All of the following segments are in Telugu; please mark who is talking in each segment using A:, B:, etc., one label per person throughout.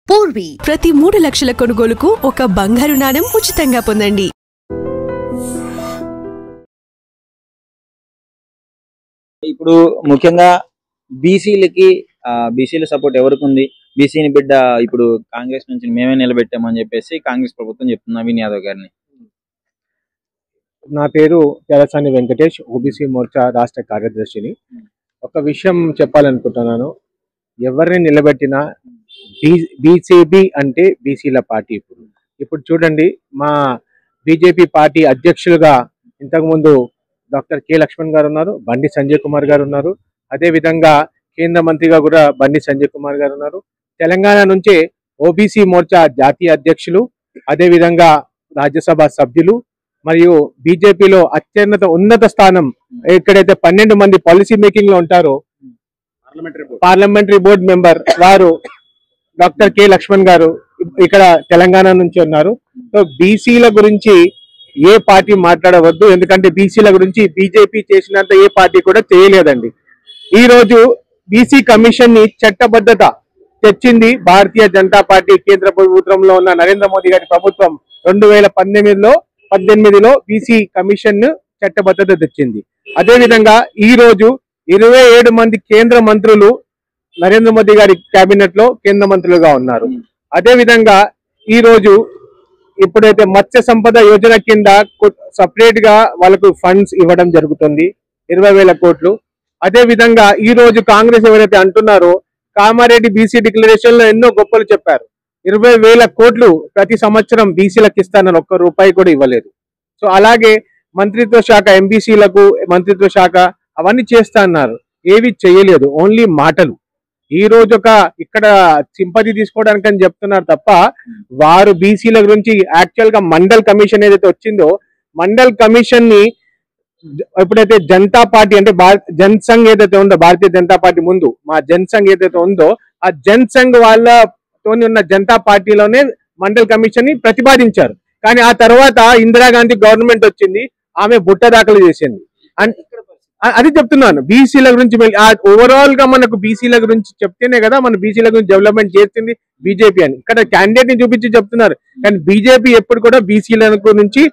A: పూర్వీ ప్రతి 3 లక్షల కొనుగోలుకు ఒక బంగారు నాణెం ఉచితంగా పొందండి.
B: ఇప్పుడు ముఖ్యంగా బీసీలకి బీసీల సపోర్ట్ ఎవరికి ఉంది? బీసీని బిడ్డ ఇప్పుడు కాంగ్రెస్ నుంచి మేమే నిలబెట్టామని చెప్పేసి కాంగ్రెస్ ప్రభుత్వం చెప్తుంది నవీన్ యాదవ్ గారిని.
C: నా పేరు తెలసాని వెంకటేష్, ఓబీసీ మోర్చా రాష్ట్ర కార్యదర్శిని. ఒక విషయం చెప్పాలనుకుంటున్నాను. ఎవరిని నిలబెట్టినా బీజేపీ అంటే బీసీల పార్టీ. ఇప్పుడు చూడండి, మా బీజేపీ పార్టీ అధ్యక్షులుగా ఇంతకుముందు డాక్టర్ కె లక్ష్మణ్ గారు ఉన్నారు, బండి సంజయ్ కుమార్ గారు ఉన్నారు. అదేవిధంగా కేంద్ర మంత్రిగా కూడా బండి సంజయ్ కుమార్ గారు ఉన్నారు. తెలంగాణ నుంచే ఓబీసీ మోర్చా జాతీయ అధ్యక్షులు, అదేవిధంగా రాజ్యసభ సభ్యులు, మరియు బీజేపీలో ఉన్నత స్థానం ఎక్కడైతే 12 మంది పాలసీ మేకింగ్ లో ఉంటారో పార్లమెంటరీ బోర్డు మెంబర్ వారు డాక్టర్ కె లక్ష్మణ్ గారు ఇక్కడ తెలంగాణ నుంచి ఉన్నారు. సో బీసీల గురించి ఏ పార్టీ మాట్లాడవద్దు, ఎందుకంటే బీసీల గురించి బీజేపీ చేసినంత ఏ పార్టీ కూడా చేయలేదండి. ఈ రోజు బీసీ కమిషన్ ని చట్టబద్ధత తెచ్చింది భారతీయ జనతా పార్టీ. కేంద్ర ప్రభుత్వంలో ఉన్న నరేంద్ర మోదీ గారి ప్రభుత్వం 2018లో బీసీ కమిషన్ ను చట్టబద్ధత తెచ్చింది. అదేవిధంగా ఈ రోజు 27 మంది కేంద్ర మంత్రులు నరేంద్ర మోదీ గారి కేబినెట్ లో కేంద్ర మంత్రులుగా ఉన్నారు. అదేవిధంగా ఈ రోజు ఇప్పుడైతే మత్స్య సంపద యోజన కింద సపరేట్ గా వాళ్ళకు ఫండ్స్ ఇవ్వడం జరుగుతుంది, 20,000 కోట్లు. అదే విధంగా ఈ రోజు కాంగ్రెస్ ఎవరైతే అంటున్నారో, కామారెడ్డి బీసీ డిక్లరేషన్ లో ఎన్నో గొప్పలు చెప్పారు. 20,000 కోట్లు ప్రతి సంవత్సరం బీసీలకు ఇస్తానని ఒక్క రూపాయి కూడా ఇవ్వలేదు. సో అలాగే మంత్రిత్వ శాఖ, ఎంబీసీలకు మంత్రిత్వ శాఖ అవన్నీ చేస్తా అన్నారు, ఏవి చేయలేదు, ఓన్లీ మాటలు. ఈ రోజు ఇక్కడ సింపతి తీసుకోవడానికి అని చెప్తున్నారు తప్ప వారు బీసీల గురించి యాక్చువల్ గా మండల్ కమిషన్ ఏదైతే వచ్చిందో, మండల్ కమిషన్ ని ఎప్పుడైతే జనతా పార్టీ అంటే జనసంఘ్ ఏదైతే ఉందో, భారతీయ జనతా పార్టీ ముందు మా జనసంఘ్ ఏదైతే ఉందో, ఆ జనసంఘ్ వాళ్ళతోని ఉన్న జనతా పార్టీలోనే మండల్ కమిషన్ ని ప్రతిపాదించారు. కానీ ఆ తర్వాత ఇందిరాగాంధీ గవర్నమెంట్ వచ్చింది, ఆమె బుట్ట దాఖలు చేసింది. అది చెప్తున్నాను, బీసీల గురించి ఓవరాల్ గా మనకు బీసీల గురించి చెప్తేనే కదా మన బీసీల గురించి డెవలప్మెంట్ చేసింది బీజేపీ అని. ఇక్కడ క్యాండిడేట్ ని చూపించి చెప్తున్నారు, కానీ బీజేపీ ఎప్పుడు కూడా బీసీల గురించి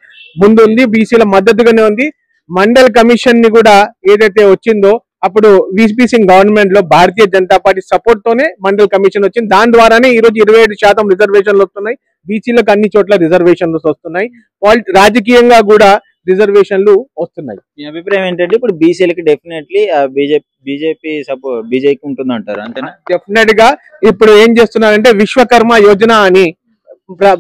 C: ముందు ఉంది, బీసీల మద్దతుగానే ఉంది. మండల్ కమిషన్ ని కూడా ఏదైతే వచ్చిందో, అప్పుడు వీపీ సింగ్ గవర్నమెంట్ లో భారతీయ జనతా పార్టీ సపోర్ట్ తోనే మండల్ కమిషన్ వచ్చింది. దాని ద్వారానే ఈ రోజు 27% రిజర్వేషన్లు వస్తున్నాయి, బీసీలకు అన్ని చోట్ల రిజర్వేషన్లు వస్తున్నాయి, రాజకీయంగా కూడా రిజర్వేషన్లు వస్తున్నాయి.
B: మీ అభిప్రాయం ఏంటంటే ఇప్పుడు బీసీలకి డెఫినెట్లీ బీజేపీ ఉంటుంది అంటారు, అంతేనా?
C: డెఫినెట్ గా ఇప్పుడు ఏం చేస్తున్నారంటే విశ్వకర్మ యోజన అని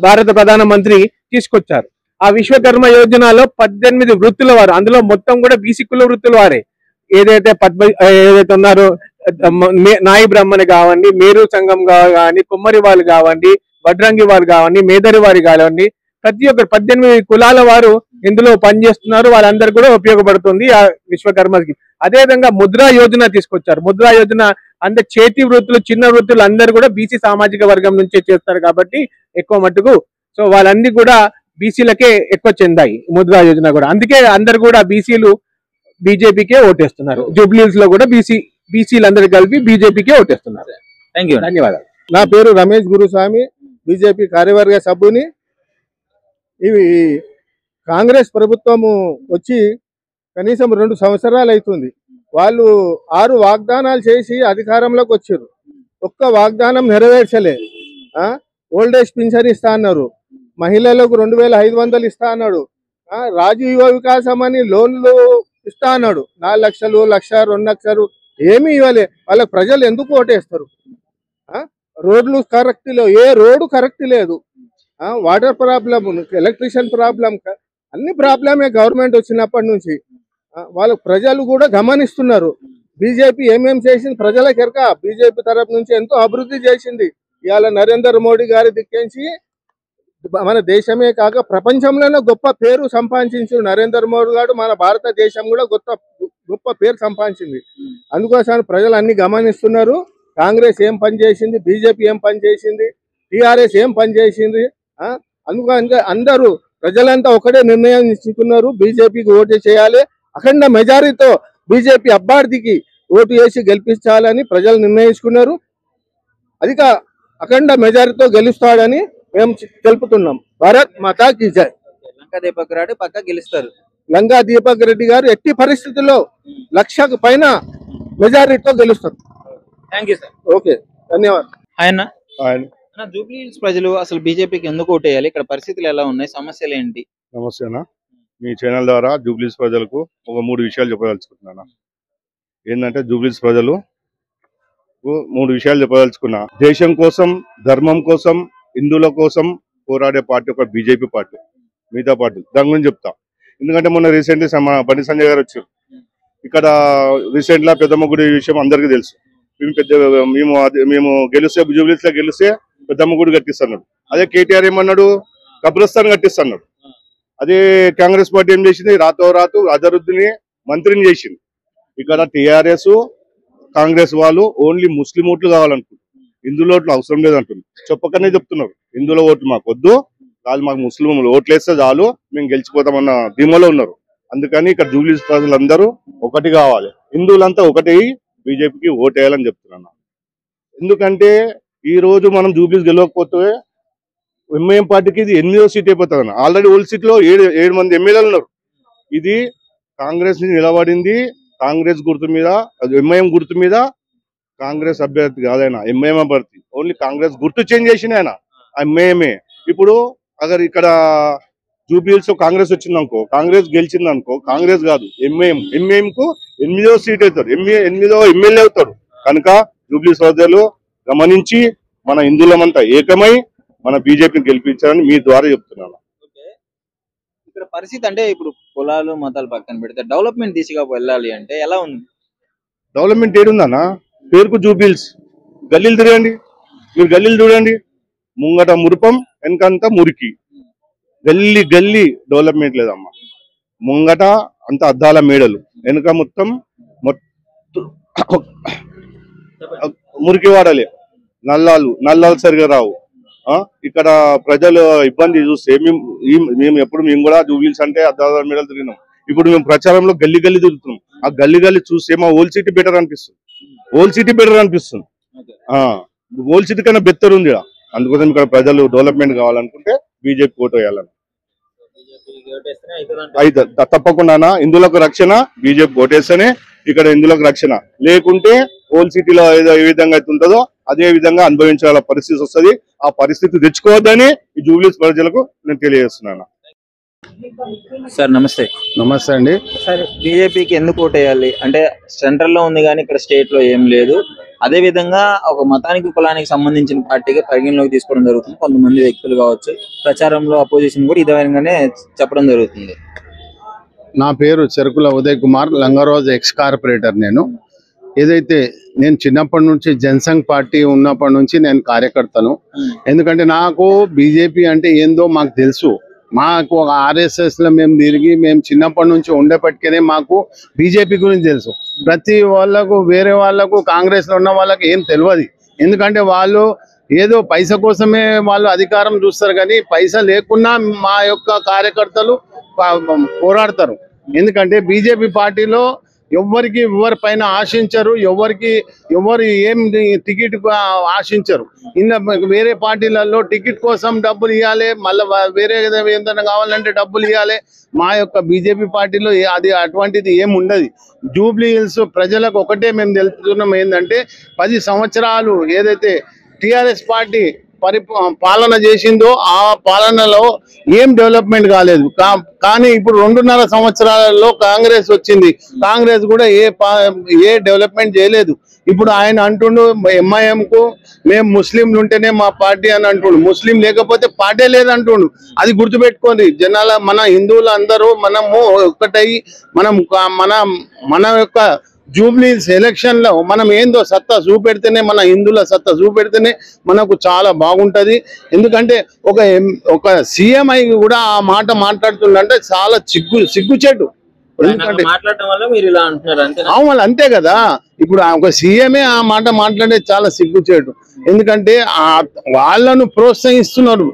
C: భారత ప్రధానమంత్రి తీసుకొచ్చారు. ఆ విశ్వకర్మ యోజనలో 18 వృత్తుల వారు, అందులో మొత్తం కూడా బీసీ కుల వృత్తుల వారే ఏదైతే ఉన్నారో, నాయి బ్రాహ్మణి కావండి, మేరు సంఘం కావండి, కుమ్మరి వాళ్ళు కావండి, వడ్రంగి వారు కావండి, మేదరి వారి కావండి, ప్రతి ఒక్కరు 18 కులాల వారు ఇందులో పనిచేస్తున్నారు. వాళ్ళందరూ కూడా ఉపయోగపడుతుంది ఆ విశ్వకర్మకి. అదేవిధంగా ముద్రా యోజన తీసుకొచ్చారు. ముద్రా యోజన అంటే చేతి వృత్తులు, చిన్న వృత్తులు అందరూ కూడా బీసీ సామాజిక వర్గం నుంచే చేస్తారు కాబట్టి ఎక్కువ మట్టుకు. సో వాళ్ళన్నీ కూడా బీసీలకే ఎక్కువ చెందాయి ముద్రా యోజన కూడా. అందుకే అందరు కూడా బీసీలు బీజేపీకే ఓటేస్తున్నారు. జూబ్లీస్ లో కూడా బీసీలు అందరూ కలిపి బీజేపీకే ఓటేస్తున్నారు. ధన్యవాదాలు.
D: నా పేరు రమేష్ గురుస్వామి, బీజేపీ కార్యవర్గ సభ్యుని. ఇవి కాంగ్రెస్ ప్రభుత్వము వచ్చి కనీసం 2 సంవత్సరాలు అవుతుంది. వాళ్ళు 6 వాగ్దానాలు చేసి అధికారంలోకి వచ్చారు, ఒక్క వాగ్దానం నెరవేర్చలే. ఓల్డ్ ఏజ్ పింఛన్ ఇస్తా అన్నారు, మహిళలకు 2,500 ఇస్తా అన్నాడు, రాజీవ్ యువ వికాసం అని లోన్లు ఇస్తా అన్నాడు, 4 లక్షలు, 1,00,000, 2 లక్షలు ఏమీ ఇవ్వలే. వాళ్ళకి ప్రజలు ఎందుకు ఓటేస్తారు? రోడ్లు కరెక్ట్ లేవు, ఏ రోడ్డు కరెక్ట్ లేదు, వాటర్ ప్రాబ్లం, ఎలక్ట్రిషియన్ ప్రాబ్లం, అన్ని ప్రాబ్లమే గవర్నమెంట్ వచ్చినప్పటి నుంచి. వాళ్ళ ప్రజలు కూడా గమనిస్తున్నారు బీజేపీ ఏమేం చేసింది ప్రజలకు ఎరక. బీజేపీ తరఫు నుంచి ఎంతో అభివృద్ధి చేసింది. ఇవాళ నరేంద్ర మోడీ గారి దిక్కించి మన దేశమే కాక ప్రపంచంలోనే గొప్ప పేరు సంపాదించింది నరేంద్ర మోడీ గారు. మన భారతదేశం కూడా గొప్ప పేరు సంపాదించింది. అందుకోసం ప్రజలు అన్ని గమనిస్తున్నారు, కాంగ్రెస్ ఏం పని చేసింది, బీజేపీ ఏం పని చేసింది, టీఆర్ఎస్ ఏం పని చేసింది. అందుకని అందరూ ప్రజలంతా ఒకటే నిర్ణయం తీసుకున్నారు, బీజేపీకి ఓటు చేయాలి, అఖండ మెజారిటీతో బీజేపీ అభ్యర్థికి ఓటు వేసి గెలిపించాలని ప్రజలు నిర్ణయించుకున్నారు. అఖండ మెజారిటీతో గెలుస్తాడని మేము తెలుపుతున్నాం. భారత్ మాతా కీ జై.
B: లంకా దీపక్ రెడ్డి పక్కా గెలుస్తారు.
D: లంగా దీపక్ రెడ్డి గారు ఎట్టి పరిస్థితుల్లో 1,00,000 పైన మెజారిటీతో గెలుస్తారు.
B: Thank you sir.
D: ఓకే, ధన్యవాదాలు.
B: ఆయన జూబ్లీ హిల్స్ ప్రజలు అసలు బీజేపీకి ఎందుకు ఓటేయాలి? ఇక్కడ పరిస్థితులు ఎలా ఉన్నాయి? సమస్యలు ఏంటి?
E: నమస్తేనా, మీ ఛానల్ ద్వారా జూబ్లీస్ ప్రజలకు ఒక 3 విషయాలు చెప్పదలుచుకుంటున్నాను. ఏంటంటే జూబ్లీస్ ప్రజలు 3 విషయాలు చెప్పదలుచుకున్నా. దేశం కోసం, ధర్మం కోసం, హిందువుల కోసం పోరాడే పార్టీ ఒక బీజేపీ పార్టీ. మిగతా పార్టీ దాని గురించి చెప్తా. ఎందుకంటే మొన్న రీసెంట్లీ మన బండి సంజయ్ గారు వచ్చారు. ఇక్కడ రీసెంట్ గా పెద్దమ్మ గుడి విషయం అందరికీ తెలుసు. మేము గెలిస్తే జూబ్లీస్ లో గెలిస్తే పెద్దమ్మ గుడి కట్టిస్తున్నాడు. అదే కేటీఆర్ ఏమన్నాడు, కబ్రస్థాన్ కట్టిస్తున్నాడు. అదే కాంగ్రెస్ పార్టీ ఏం చేసింది, రాతోరాతు అజరుద్దీని మంత్రిని చేసింది. ఇక్కడ టీఆర్ఎస్ కాంగ్రెస్ వాళ్ళు ఓన్లీ ముస్లిం ఓట్లు కావాలనుకుంటున్నారు, హిందువుల ఓట్లు అవసరం లేదంటున్నారు. చెప్పకనే చెప్తున్నారు, హిందువుల ఓట్లు మాకు వద్దు, వాళ్ళు మాకు ముస్లిం ఓట్లు వేస్తే చాలు, మేము గెలిచిపోతామన్న ధీమాలో ఉన్నారు. అందుకని ఇక్కడ జూబ్లీస్ ప్రజలందరూ ఒకటి కావాలి, హిందువులంతా ఒకటి బీజేపీకి ఓటు వేయాలని చెప్తున్నాను. ఎందుకంటే ఈ రోజు మనం జూబ్లీస్ గెలవకపోతే ఎంఐఎం పార్టీకి ఇది 8వ సీట్ అయిపోతుంది. ఆల్రెడీ ఓల్డ్ సీట్ లో 7 మంది ఎమ్మెల్యేలు ఉన్నారు. ఇది కాంగ్రెస్ నుంచి నిలబడింది, కాంగ్రెస్ గుర్తు మీద, ఎంఐఎం గుర్తు మీద. కాంగ్రెస్ అభ్యర్థి కాదైనా ఎంఐఎం అభ్యర్థి, ఓన్లీ కాంగ్రెస్ గుర్తు చేంజ్ చేసిన ఆయన ఎంఐఎంఏ. ఇప్పుడు అగర్ ఇక్కడ జూబ్లీహిల్స్ కాంగ్రెస్ వచ్చిందనుకో, కాంగ్రెస్ గెలిచిందనుకో, కాంగ్రెస్ కాదు ఎంఐఎం కు 8వ సీట్ అవుతాడు, 8వ ఎమ్మెల్యే అవుతాడు. కనుక జూబ్లీహిల్స్ ప్రజలు గమనించి మన హిందువులమంతా ఏకమై మన బీజేపీని గెలిపించాలని మీ ద్వారా చెప్తున్నాను.
B: ఇక్కడ పరిస్థితి అంటే ఇప్పుడు కులాలు మతాలు పక్కన పెడితే డెవలప్మెంట్ దిశగా వెళ్ళాలి అంటే ఎలా ఉంది?
E: డెవలప్మెంట్ ఏడుందన్నా, పేరుకు జూబ్లీహిల్స్. గల్లీలు తిరగండి, మీరు గల్లీలు చూడండి, ముంగట మురుపం, వెనకంతా మురికి. గల్లీ గల్లీ డెవలప్మెంట్ లేదమ్మా. ముంగట అంత అద్దాల మేడలు, వెనుక మొత్తం మురికి వాడలే, నల్లాలు సరిగా రావు. ఇక్కడ ప్రజలు ఇబ్బంది చూస్తే మేము కూడా జూబ్లీహిల్స్ అంటే అద్దాల మేడలు తిరిగినాం. ఇప్పుడు మేము ప్రచారంలో గల్లీ గల్లీ తిరుగుతున్నాం. ఆ గల్లీ గల్లీ చూస్తే మా ఓల్డ్ సిటీ బెటర్ అనిపిస్తుంది, ఓల్డ్ సిటీ కన్నా బెటర్ ఉంది. అందుకోసం ఇక్కడ ప్రజలు డెవలప్మెంట్ కావాలనుకుంటే బీజేపీ ఓటు వేయాలని. అయితే తప్పకుండా హిందువులకు రక్షణ, బీజేపీ ఓటేస్తేనే ఇక్కడ హిందువులకు రక్షణ. లేకుంటే ఓల్డ్ సిటీలో ఏదో ఏ విధంగా అయితే ఉంటుందో అదే విధంగా అనుభవించాల పరిస్థితి వస్తుంది. ఆ పరిస్థితి తెచ్చుకోవద్దని ఈ జూబ్లీహిల్స్ ప్రజలకు నేను తెలియజేస్తున్నాను.
B: సార్ నమస్తే.
C: నమస్తే అండి.
B: సార్ బీజేపీకి ఎందుకు ఓటేయాలి అంటే సెంట్రల్ లో ఉంది కానీ ఇక్కడ స్టేట్ లో ఏం లేదు. అదే విధంగా ఒక మతానికి కులానికి సంబంధించిన పార్టీగా పరిగణలోకి తీసుకోవడం జరుగుతుంది. కొంతమంది వ్యక్తులు కావచ్చు, ప్రచారంలో అపోజిషన్ కూడా ఇదే విధంగానే చెప్పడం జరుగుతుంది.
F: నా పేరు చెరుకుల ఉదయ్ కుమార్, లంగరోజ్ ఎక్స్ కార్పొరేటర్. ఏదైతే నేను చిన్నప్పటి నుంచి జనసంఘ్ పార్టీ ఉన్నప్పటి నుంచి నేను కార్యకర్తను. ఎందుకంటే నాకు బీజేపీ అంటే ఏందో మాకు తెలుసు. మాకు ఒక ఆర్ఎస్ఎస్ లో మేము తిరిగి మేము చిన్నప్పటి నుంచి ఉండేపటికనే మాకు బీజేపీ గురించి తెలుసు. ప్రతి వాళ్ళకు వేరే వాళ్ళకు కాంగ్రెస్ లో ఉన్న వాళ్ళకి ఏం తెలియదు. ఎందుకంటే వాళ్ళు ఏదో పైసా కోసమే వాళ్ళు అధికారం చూస్తారు, కానీ పైసా లేకున్నా మా యొక్క కార్యకర్తలు పోరాడతారు. ఎందుకంటే బీజేపీ పార్టీలో ఎవరి పైన ఆశించరు, ఎవరు ఏం టికెట్ ఆశించరు. వేరే పార్టీలలో టికెట్ కోసం డబ్బులు ఇవ్వాలి, మళ్ళీ వేరే ఏదైనా కావాలంటే డబ్బులు ఇవ్వాలి. మా యొక్క బీజేపీ పార్టీలో అది అటువంటిది ఏమి ఉండదు. జూబ్లీహిల్స్ ప్రజలకు ఒకటే మేము తెలుపుతున్నాం, ఏంటంటే 10 సంవత్సరాలు ఏదైతే టిఆర్ఎస్ పార్టీ పాలన చేసిందో ఆ పాలనలో ఏం డెవలప్మెంట్ కాలేదు. కానీ ఇప్పుడు 2.5 సంవత్సరాలలో కాంగ్రెస్ వచ్చింది, కాంగ్రెస్ కూడా ఏ డెవలప్మెంట్ చేయలేదు. ఇప్పుడు ఆయన అంటుండు ఎంఐఎం కు మేము ముస్లింలు ఉంటేనే మా పార్టీ అని అంటుండు, ముస్లిం లేకపోతే పార్టీ లేదంటుండు. అది గుర్తుపెట్టుకోండి జనాల, మన హిందువులు అందరూ మనము ఒక్కటై మన యొక్క జూబ్లీహిల్స్ ఎలక్షన్ లో మనం ఏందో సత్తా చూపెడితేనే, మన హిందువుల సత్తా చూపెడితేనే మనకు చాలా బాగుంటది. ఎందుకంటే ఒక సీఎం అయి కూడా ఆ మాట మాట్లాడుతుందంటే చాలా సిగ్గుచేటు. ఎందుకంటే అవును అంతే కదా, ఇప్పుడు ఒక సీఎంఏ ఆ మాట మాట్లాడే చాలా సిగ్గుచేటు. ఎందుకంటే వాళ్ళను ప్రోత్సహిస్తున్నారు,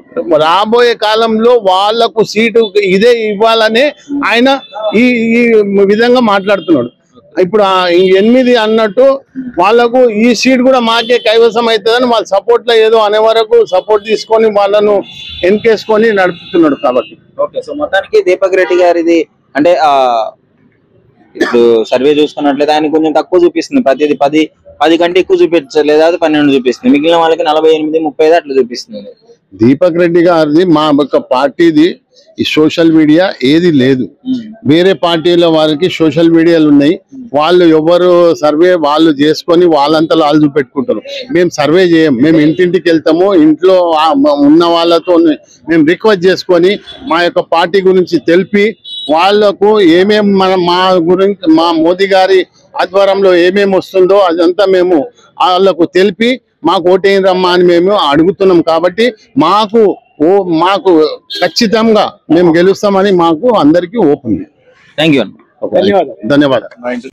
F: రాబోయే కాలంలో వాళ్లకు సీటు ఇదే ఇవ్వాలనే ఆయన ఈ విధంగా మాట్లాడుతున్నాడు. ఇప్పుడు 8 అన్నట్టు వాళ్ళకు ఈ సీట్ కూడా మాకే కైవసం అవుతుందని వాళ్ళ సపోర్ట్ లో ఏదో అనే వరకు సపోర్ట్ తీసుకొని వాళ్ళను ఎన్కేసుకొని నడుపుతున్నాడు కాబట్టి.
B: ఓకే, సో మొత్తానికి దీపక్ రెడ్డి గారిది అంటే ఇప్పుడు సర్వే చూసుకున్నట్లయితే ఆయన కొంచెం తక్కువ చూపిస్తుంది, ప్రతిది 10 కంటే ఎక్కువ చూపించలేదు, అది 12 చూపిస్తుంది, మిగిలిన వాళ్ళకి 48, 35 అట్లా చూపిస్తుంది.
F: దీపక్ రెడ్డి గారిది మా యొక్క పార్టీది ఈ సోషల్ మీడియా ఏది లేదు. వేరే పార్టీల వారికి సోషల్ మీడియాలు ఉన్నాయి, వాళ్ళు ఎవరు సర్వే వాళ్ళు చేసుకొని వాళ్ళంతా వాళ్ళు చూపెట్టుకుంటారు. మేము సర్వే చేయం, మేము ఇంటింటికి వెళ్తాము, ఇంట్లో ఉన్న వాళ్ళతో మేము రిక్వెస్ట్ చేసుకొని మా యొక్క పార్టీ గురించి తెలిపి వాళ్లకు ఏమేమి మా గురించి మా మోదీ గారి ఆధ్వర్యంలో ఏమేమి వస్తుందో అదంతా మేము వాళ్ళకు తెలిపి మాకు ఓటేయరమ్మా అని మేము అడుగుతున్నాం. కాబట్టి మాకు ఖచ్చితంగా మేము గెలుస్తామని మాకు అందరికీ ఓపెన్.
B: Thank you.
F: ధన్యవాదాలు.